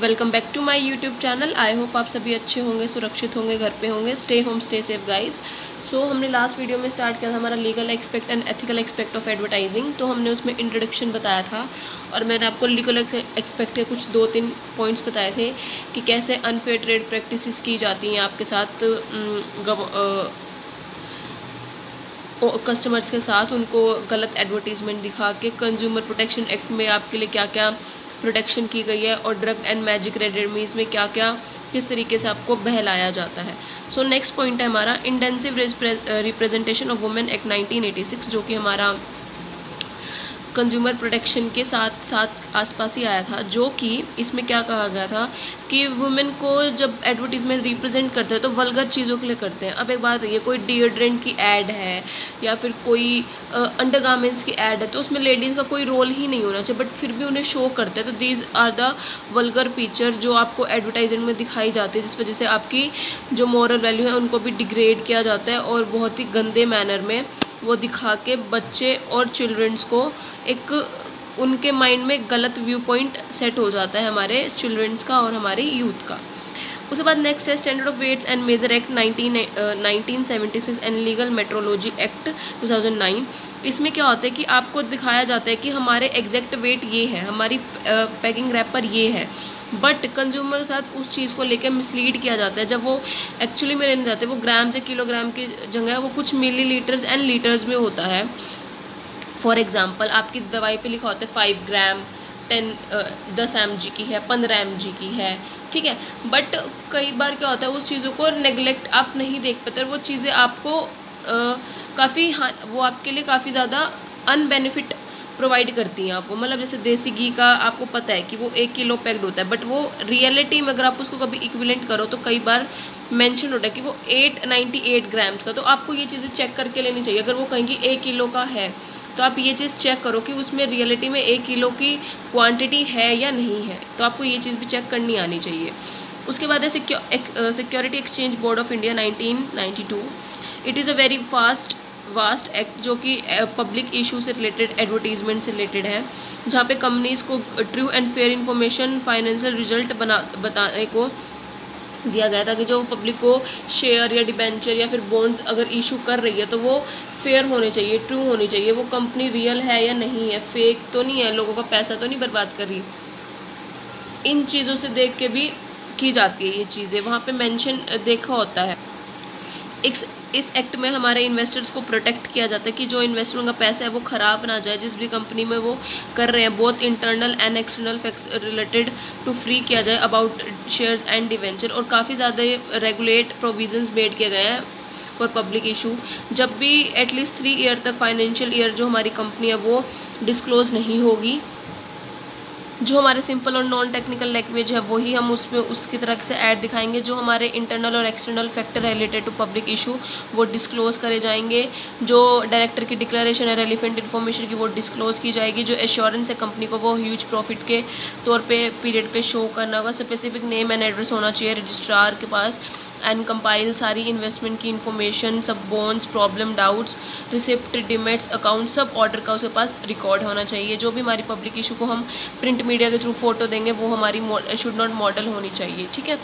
Welcome back to my YouTube channel. I hope आप सभी अच्छे होंगे, सुरक्षित होंगे, घर पे होंगे। Stay home stay safe guys. So हमने लास्ट वीडियो में स्टार्ट किया था हमारा legal expect and ethical expect of advertising. तो हमने उसमें इंट्रोडक्शन बताया था और मैंने आपको लीगल एक्सपेक्ट के कुछ 2-3 पॉइंट्स बताए थे कि कैसे अनफेयर ट्रेड प्रैक्टिसेस की जाती हैं आपके साथ, कस्टमर्स के साथ, उनको गलत एडवर्टीज़मेंट दिखा के। कंज्यूमर प्रोटेक्शन एक्ट में आपके लिए क्या क्या प्रोटेक्शन की गई है और ड्रग एंड मैजिक रेमेडीज़ में क्या क्या किस तरीके से आपको बहलाया जाता है। सो नेक्स्ट पॉइंट है हमारा intensive representation of women act 1986, जो कि हमारा कंज्यूमर प्रोटेक्शन के साथ साथ आसपास ही आया था। जो कि इसमें क्या कहा गया था कि वुमेन को जब एडवर्टीज़मेंट रिप्रेजेंट करते हैं तो वल्गर चीज़ों के लिए करते हैं। अब एक बात है, कोई डिओड्रेंट की ऐड है या फिर कोई अंडरगारमेंट्स की ऐड है तो उसमें लेडीज़ का कोई रोल ही नहीं होना चाहिए, बट फिर भी उन्हें शो करते हैं। तो these are the vulgar picture जो आपको एडवर्टाइजमेंट में दिखाई जाती है, जिस वजह से आपकी जो मॉरल वैल्यू है उनको भी डिग्रेड किया जाता है और बहुत ही गंदे मैनर में वो दिखा के बच्चे और चिल्ड्रंस को एक उनके माइंड में गलत व्यू पॉइंट सेट हो जाता है हमारे चिल्ड्रंस का और हमारे यूथ का। उसके बाद नेक्स्ट है standard of weights and measure act 1976 and legal metrology act 2009। इसमें क्या होता है कि आपको दिखाया जाता है कि हमारे एग्जैक्ट वेट ये है, हमारी पैकिंग रैपर ये है, बट कंज्यूमर के साथ उस चीज़ को लेकर मिसलीड किया जाता है। जब वो एक्चुअली में लेने जाते हैं, वो ग्राम से किलोग्राम की जगह वो कुछ मिलीलीटर्स एंड लीटर्स में होता है। फॉर एग्ज़ाम्पल आपकी दवाई पे लिखा होता है 5 ग्राम 10 mg की है, 15 mg की है, ठीक है। बट कई बार क्या होता है उस चीज़ों को नेगलेक्ट आप नहीं देख पाते, वो चीज़ें आपको काफ़ी वो आपके लिए काफ़ी ज़्यादा अनबेनिफिट प्रोवाइड करती हैं आपको। मतलब जैसे देसी घी का आपको पता है कि वो 1 किलो पैक्ड होता है, बट वो रियलिटी में अगर आप उसको कभी इक्विवेलेंट करो तो कई बार मेंशन होता है कि वो 898 ग्राम्स का। तो आपको ये चीज़ें चेक करके लेनी चाहिए। अगर वो कहेंगी 1 किलो का है तो आप ये चीज़ चेक करो कि उसमें रियलिटी में 1 किलो की क्वांटिटी है या नहीं है। तो आपको ये चीज़ भी चेक करनी आनी चाहिए। उसके बाद है security exchange board of India 1992। It is a very vast act जो कि पब्लिक इशू से रिलेटेड, एडवर्टीजमेंट से रिलेटेड है, जहाँ पे कंपनीज़ को true and fair information, financial result बताने को दिया गया था कि जो पब्लिक को शेयर या डिबेंचर या फिर बॉन्ड्स अगर इशू कर रही है तो वो फेयर होने चाहिए, ट्रू होनी चाहिए, वो कंपनी रियल है या नहीं है, फेक तो नहीं है, लोगों का पैसा तो नहीं बर्बाद कर रही। इन चीज़ों से देख के भी की जाती है ये चीज़ें, वहाँ पे मेंशन देखा होता है। इस एक्ट में हमारे इन्वेस्टर्स को प्रोटेक्ट किया जाता है कि जो इन्वेस्टरों का पैसा है वो ख़राब ना जाए, जिस भी कंपनी में वो कर रहे हैं, both internal and external facts related to free किया जाए अबाउट शेयर्स एंड डिवेंचर। और काफ़ी ज़्यादा रेगुलेट प्रोविजंस मेड किए गए हैं फॉर पब्लिक इशू। जब भी एटलीस्ट 3 ईयर तक फाइनेंशियल ईयर जो हमारी कंपनी है वो डिस्क्लोज नहीं होगी, जो हमारे सिंपल और नॉन टेक्निकल लैंग्वेज है वही हम उसमें उसकी तरह से ऐड दिखाएंगे। जो हमारे इंटरनल और external factor related to public issue वो डिस्क्लोज करे जाएंगे। जो डायरेक्टर की डिक्लेरेशन है रेलिवेंट इन्फॉर्मेशन की वो डिस्क्लोज की जाएगी। जो एश्योरेंस है कंपनी को वो ह्यूज प्रॉफिट के तौर पे पीरियड पे शो करना होगा। स्पेसिफिक नेम एंड एड्रेस होना चाहिए रजिस्ट्रार के पास एंड कंपाइल सारी इन्वेस्टमेंट की इन्फॉर्मेशन, सब bonds, problem, doubts, receipt, demats, account, सब ऑर्डर का उसके पास रिकॉर्ड होना चाहिए। जो भी हमारी पब्लिक इशू को हम प्रिंट मीडिया के थ्रू फोटो देंगे वो हमारी शुड नॉट मॉडल होनी चाहिए, ठीक है।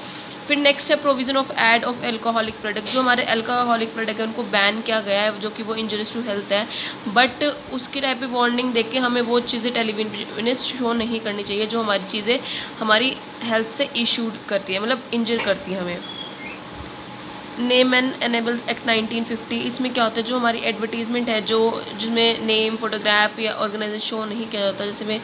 फिर नेक्स्ट है provision of ad of alcoholic product. जो हमारे एल्कोहलिक प्रोडक्ट है उनको बैन किया गया है, जो कि वो इंजरियस टू हेल्थ है, बट उसके टाइप पे वार्निंग देख के हमें वो चीज़ें टेलीविजन में शो नहीं करनी चाहिए जो हमारी चीज़ें हमारी हेल्थ से इशूड करती है, मतलब इंजर करती है हमें। Name and enables act 1950। इसमें क्या होता है जो हमारी एडवर्टीजमेंट है जो जिसमें नेम, फोटोग्राफ या ऑर्गेनाइजेशन शो नहीं किया जाता, जैसे में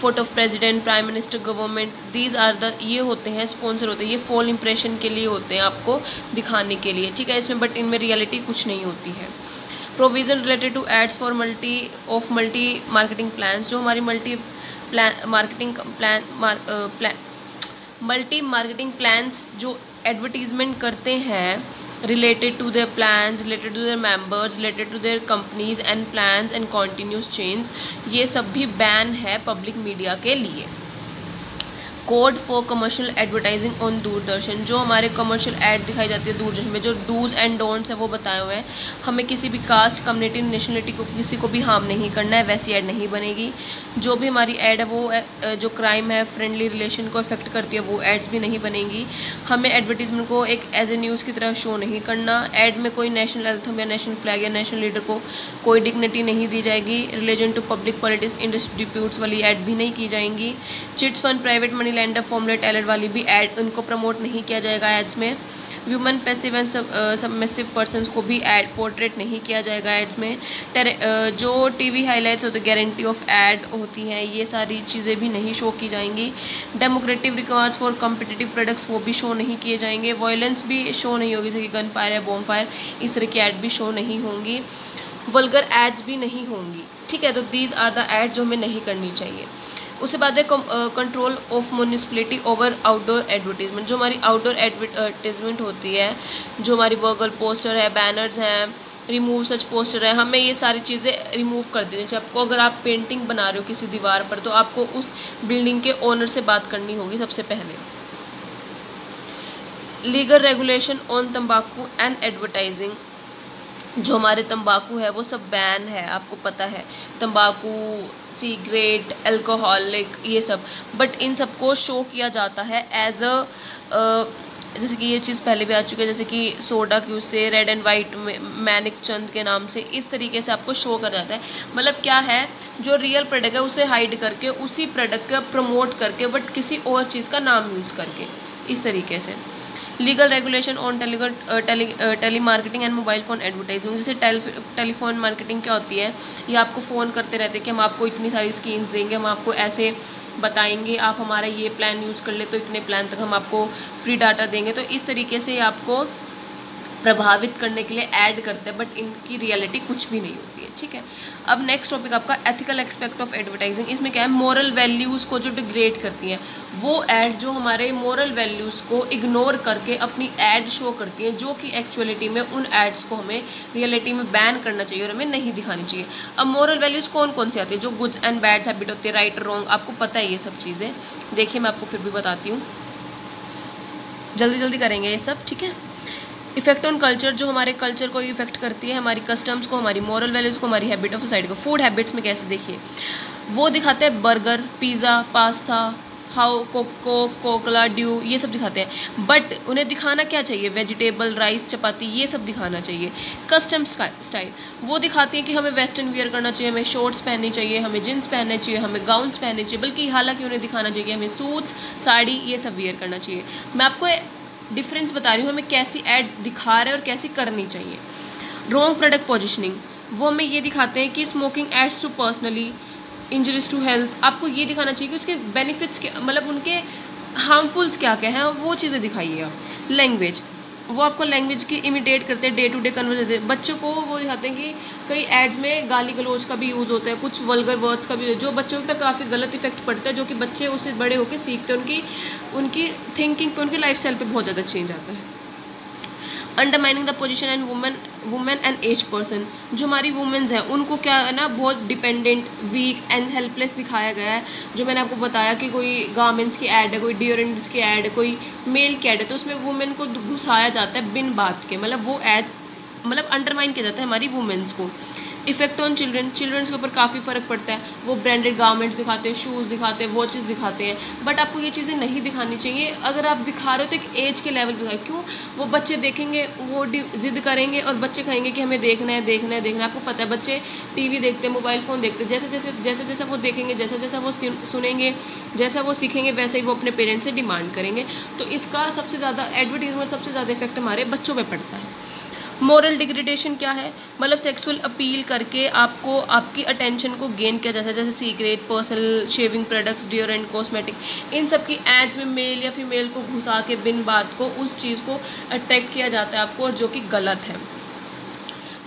photo of president, prime minister, government, these are the ये होते हैं स्पॉन्सर होते हैं, ये फॉल इंप्रेशन के लिए होते हैं, आपको दिखाने के लिए, ठीक है। इसमें बट इनमें रियलिटी कुछ नहीं होती है। Provision related to ads for multi marketing plans. जो हमारी मल्टी मार्केटिंग प्लान्स जो एडवर्टीजमेंट करते हैं related to their plans, related to their members, related to their companies and plans and continuous change, ये सब भी बैन है पब्लिक मीडिया के लिए। Code for commercial advertising on Doordarshan, जो हमारे कमर्शियल ऐड दिखाई जाती है दूरदर्शन में, जो डूज एंड डोंट्स है वो बताए हुए हैं। हमें किसी भी कास्ट, कम्युनिटी, नेशनलिटी को किसी को भी हार्म नहीं करना है, वैसी ऐड नहीं बनेगी। जो भी हमारी ऐड है वो जो क्राइम है, फ्रेंडली रिलेशन को अफेक्ट करती है, वो एड्स भी नहीं बनेंगी। हमें एडवर्टीजमेंट को एक एज ए न्यूज़ की तरह शो नहीं करना। ऐड में कोई नेशनल एंथम या नेशनल फ्लैग या नेशनल लीडर को कोई डिग्निटी नहीं दी जाएगी। Religion to public politics, industry disputes वाली ऐड भी नहीं की जाएंगी। Chits fund, private money lender, formula tailor वाली भी ऐड उनको प्रमोट नहीं किया जाएगा एड्स में। Women, passive and submissive persons को भी ऐड पोर्ट्रेट नहीं किया जाएगा एड्स में। जो टीवी हाइलाइट्स होते गारंटी ऑफ ऐड होती हैं, ये सारी चीज़ें भी नहीं शो की जाएंगी। Democratic records for competitive products वो भी शो नहीं किए जाएंगे। वायलेंस भी शो नहीं होगी, जैसे कि गन फायर या बॉम्ब फायर, इस तरह की ऐड भी शो नहीं होंगी। वल्गर एड्स भी नहीं होंगी, ठीक है। तो दीज आर द ऐड जो हमें नहीं करनी चाहिए। उसके बाद है control of municipality over outdoor advertisement. जो हमारी आउटडोर एडवर्टीजमेंट होती है, जो हमारी वर्गल पोस्टर है, बैनर्स हैं, रिमूव सच पोस्टर है, हमें ये सारी चीज़ें रिमूव कर देनी चाहिए। आपको अगर आप पेंटिंग बना रहे हो किसी दीवार पर, तो आपको उस बिल्डिंग के ओनर से बात करनी होगी सबसे पहले। लीगल रेगुलेशन ऑन तंबाकू एंड एडवर्टाइजिंग, जो हमारे तंबाकू है वो सब बैन है, आपको पता है, तंबाकू, सिगरेट, अल्कोहलिक, ये सब। बट इन सबको शो किया जाता है एज अ, जैसे कि ये चीज़ पहले भी आ चुकी है, जैसे कि सोडा क्यू से, रेड एंड वाइट मैनिक चंद के नाम से, इस तरीके से आपको शो कर जाता है। मतलब क्या है, जो रियल प्रोडक्ट है उसे हाइड करके, उसी प्रोडक्ट का प्रमोट करके, बट किसी और चीज़ का नाम यूज़ करके, इस तरीके से। Legal regulation on tele marketing and mobile phone advertising, जैसे टेलीफोन मार्केटिंग क्या होती है, ये आपको फ़ोन करते रहते हैं कि हम आपको इतनी सारी स्कीम्स देंगे, हम आपको ऐसे बताएंगे, आप हमारा ये प्लान यूज़ कर ले तो इतने प्लान तक हम आपको फ्री डाटा देंगे। तो इस तरीके से आपको प्रभावित करने के लिए ऐड करते हैं, बट इनकी रियलिटी कुछ भी नहीं होती है, ठीक है। अब नेक्स्ट टॉपिक आपका एथिकल एस्पेक्ट ऑफ एडवर्टाइजिंग। इसमें क्या है, मोरल वैल्यूज़ को जो डिग्रेड करती हैं, वो ऐड जो हमारे मोरल वैल्यूज़ को इग्नोर करके अपनी ऐड शो करती हैं, जो कि एक्चुअलिटी में उन एड्स को हमें रियलिटी में बैन करना चाहिए और हमें नहीं दिखानी चाहिए। अब मोरल वैल्यूज़ कौन कौन सी आती है, जो गुड्स एंड बैड हैबिट होती है, राइट रॉन्ग, आपको पता है ये सब चीज़ें। देखिए मैं आपको फिर भी बताती हूँ, जल्दी जल्दी करेंगे ये सब, ठीक है। इफेक्ट ऑन कल्चर, जो हमारे कल्चर को इफेक्ट करती है, हमारी कस्टम्स को, हमारी मॉरल वैल्यूज़ को, हमारी हैबिट ऑफ सोसाइटी को। फूड हैबिट्स में कैसे, देखिए वो दिखाते हैं burger, pizza, pasta, how Coca Cola due, ये सब दिखाते हैं, बट उन्हें दिखाना क्या चाहिए, वेजिटेबल, राइस, चपाती, ये सब दिखाना चाहिए। कस्टम स्टाइल वो दिखाती है कि हमें वेस्टर्न वियर करना चाहिए, हमें शॉर्ट्स पहननी चाहिए, हमें जींस पहनने चाहिए, हमें गाउन्स पहनने चाहिए, बल्कि हालांकि उन्हें दिखाना चाहिए हमें सूट्स, साड़ी, ये सब वियर करना चाहिए। मैं आपको डिफरेंस बता रही हूँ, हमें कैसी ऐड दिखा रहे हैं और कैसी करनी चाहिए। रॉन्ग प्रोडक्ट पोजिशनिंग, वो हमें ये दिखाते हैं कि smoking aids to personally injuries to health, आपको ये दिखाना चाहिए कि उसके बेनिफिट्स के, मतलब उनके हार्मफुल्स क्या क्या हैं, वो चीज़ें दिखाइए आप। लैंग्वेज, वो आपको लैंग्वेज की इमिटेट करते हैं, डे टू डे कन्वर्सेशन। बच्चों को वो दिखाते हैं कि कई एड्स में गाली गलौज का भी यूज़ होता है, कुछ वल्गर वर्ड्स का भी, जो बच्चों पे काफ़ी गलत इफेक्ट पड़ता है, जो कि बच्चे उससे बड़े होकर सीखते हैं, उनकी थिंकिंग पे, उनकी लाइफस्टाइल पे बहुत ज़्यादा चेंज आता है। Undermining the position and women and as person, जो हमारी वुमेन्स हैं उनको क्या है ना, बहुत डिपेंडेंट, वीक एंड हेल्पलेस दिखाया गया है। जो मैंने आपको बताया कि कोई गारमेंट्स की ऐड है, कोई डिओड्रेंट्स की ऐड है, कोई मेल की ऐड है, तो उसमें वुमेन को घुसाया जाता है बिन बात के, मतलब वो एज मतलब अंडरमाइन किया जाता है हमारी वुमेन्स को। इफेक्ट ऑन चिल्ड्रंस के ऊपर काफ़ी फ़र्क पड़ता है, वो ब्रांडेड गारमेंट्स दिखाते हैं, शूज़ दिखाते हैं, वॉचेस दिखाते हैं, बट आपको ये चीज़ें नहीं दिखानी चाहिए। अगर आप दिखा रहे हो तो एक एज के लेवल पे, क्यों, वो बच्चे देखेंगे, वो जिद करेंगे और बच्चे कहेंगे कि हमें देखना है देखना है देखना है। आपको पता है बच्चे टीवी देखते हैं, मोबाइल फ़ोन देखते हैं, जैसे जैसे वो देखेंगे, जैसा जैसा वो सुनेंगे, जैसा वो सीखेंगे, वैसे ही वो अपने पेरेंट्स से डिमांड करेंगे। तो इसका सबसे ज़्यादा एडवर्टीजमेंट, सबसे ज़्यादा इफेक्ट हमारे बच्चों पर पड़ता है। मोरल डिग्रेडेशन क्या है, मतलब सेक्सुअल अपील करके आपको आपकी अटेंशन को गेन किया जाता है, जैसे cigarette, personal shaving products, deodorant, cosmetic, इन सब की एड्स में मेल या फीमेल को घुसा के बिन बात को उस चीज़ को अट्रैक्ट किया जाता है आपको, और जो कि गलत है।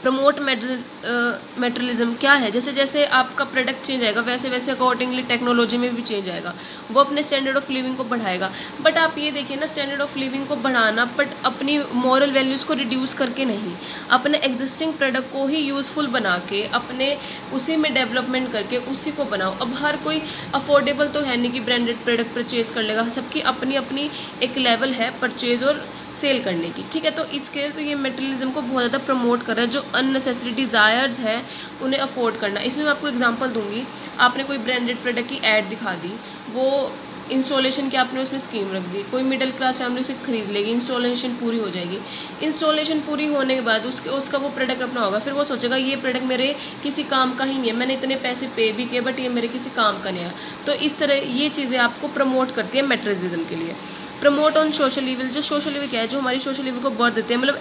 प्रमोट मेटेरियलिज्म क्या है, जैसे जैसे आपका प्रोडक्ट चेंज आएगा वैसे वैसे अकॉर्डिंगली टेक्नोलॉजी में भी चेंज आएगा, वो अपने स्टैंडर्ड ऑफ लिविंग को बढ़ाएगा। बट आप ये देखिए ना, स्टैंडर्ड ऑफ लिविंग को बढ़ाना बट अपनी मॉरल वैल्यूज़ को रिड्यूस करके नहीं, अपने एग्जिस्टिंग प्रोडक्ट को ही यूज़फुल बना के अपने उसी में डेवलपमेंट करके उसी को बनाओ। अब हर कोई अफोर्डेबल तो है नहीं कि ब्रांडेड प्रोडक्ट परचेज़ कर लेगा, सबकी अपनी अपनी एक लेवल है परचेज़ और सेल करने की, ठीक है। तो इसके लिए तो ये मटेरियलिज्म को बहुत ज़्यादा प्रमोट कर रहा है, जो अननेसेसरी डिज़ायर्स हैं उन्हें अफोर्ड करना। इसमें मैं आपको एग्जांपल दूंगी, आपने कोई ब्रांडेड प्रोडक्ट की ऐड दिखा दी, वो इंस्टॉलेशन की आपने उसमें स्कीम रख दी, कोई मिडिल क्लास फैमिली उसे खरीद लेगी, इंस्टॉलेशन पूरी हो जाएगी। इंस्टॉलेशन पूरी होने के बाद उसका वो प्रोडक्ट अपना होगा, फिर वो सोचेगा ये प्रोडक्ट मेरे किसी काम का ही नहीं है, मैंने इतने पैसे पे भी किए बट ये मेरे किसी काम का नहीं है। तो इस तरह ये चीज़ें आपको प्रमोट करती है मटेरियलिज्म के लिए। प्रमोट ऑन सोशल इविल, जो सोशल इविल क्या है, जो हमारी सोशल इविल को बढ़ देते हैं, मतलब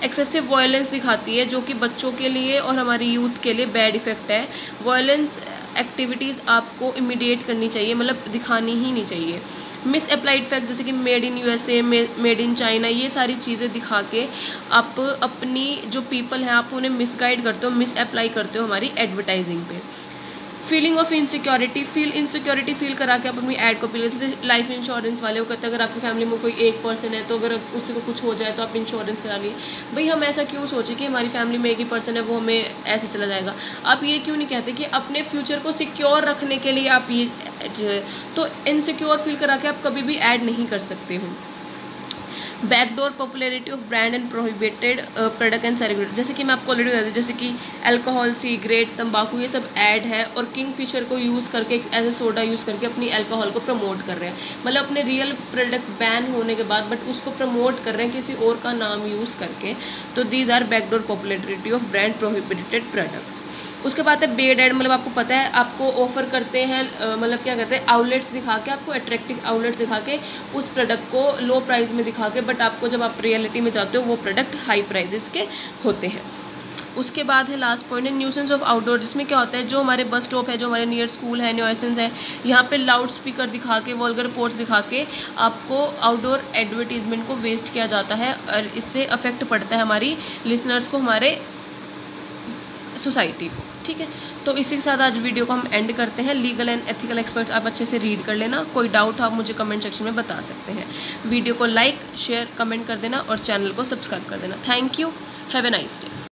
एक्सेसिव वायलेंस दिखाती है, जो कि बच्चों के लिए और हमारी यूथ के लिए बैड इफ़ेक्ट है। वायलेंस एक्टिविटीज़ आपको इमीडिएट करनी चाहिए, मतलब दिखानी ही नहीं चाहिए। मिस अप्लाइड फैक्ट जैसे कि made in USA, made in China, ये सारी चीज़ें दिखा के आप अपनी जो पीपल हैं आप उन्हें मिसगाइड करते हो, मिस अप्लाई करते हो हमारी एडवर्टाइजिंग पे। Feeling of insecurity, insecurity feel करा के आप अपनी ऐड कॉपी, जैसे लाइफ इंश्योरेंस वाले वो कहते हैं अगर आपकी फैमिली में कोई एक पर्सन है तो अगर उसी को कुछ हो जाए तो आप इंश्योरेंस करा लीजिए। भाई हम ऐसा क्यों सोचें कि हमारी फैमिली में एक ही पर्सन है वो हमें ऐसे चला जाएगा। आप ये क्यों नहीं कहते कि अपने फ्यूचर को सिक्योर रखने के लिए आप ये, तो इनसिक्योर फील करा के आप कभी भी ऐड नहीं कर सकते हो। Backdoor popularity of brand and prohibited product and celebrate, जैसे कि मैं आपको ऑलरेडी बता दी, जैसे कि अल्कोहल, सिगरेट, तंबाकू, ये सब ऐड है और किंगफिशर को यूज़ करके एज ए सोडा यूज़ करके अपनी अल्कोहल को प्रमोट कर रहे हैं, मतलब अपने रियल प्रोडक्ट बैन होने के बाद बट उसको प्रमोट कर रहे हैं किसी और का नाम यूज़ करके। तो these are backdoor popularity of brand prohibited products. उसके बाद है पेड ऐड, मतलब आपको पता है आपको ऑफर करते हैं, मतलब क्या करते हैं, आउटलेट्स दिखा के, आपको अट्रैक्टिव आउटलेट्स दिखा के उस प्रोडक्ट को लो प्राइस में दिखा के, बट आपको जब आप रियलिटी में जाते हो वो प्रोडक्ट हाई प्राइजेस के होते हैं। उसके बाद है लास्ट पॉइंट है न्यूसेंस ऑफ आउटडोर, जिसमें क्या होता है, जो हमारे बस स्टॉप है, जो हमारे नियर स्कूल है, न्यूसेंस है, यहाँ पे लाउड स्पीकर दिखा के, वल्गर पोर्ट्स दिखा के आपको आउटडोर एडवर्टीजमेंट को वेस्ट किया जाता है और इससे अफेक्ट पड़ता है हमारी लिसनर्स को, हमारे सोसाइटी को, ठीक है। तो इसी के साथ आज वीडियो को हम एंड करते हैं। लीगल एंड एथिकल एक्सपर्ट्स आप अच्छे से रीड कर लेना, कोई डाउट आप मुझे कमेंट सेक्शन में बता सकते हैं। वीडियो को लाइक, शेयर, कमेंट कर देना और चैनल को सब्सक्राइब कर देना। Thank you, have a nice day.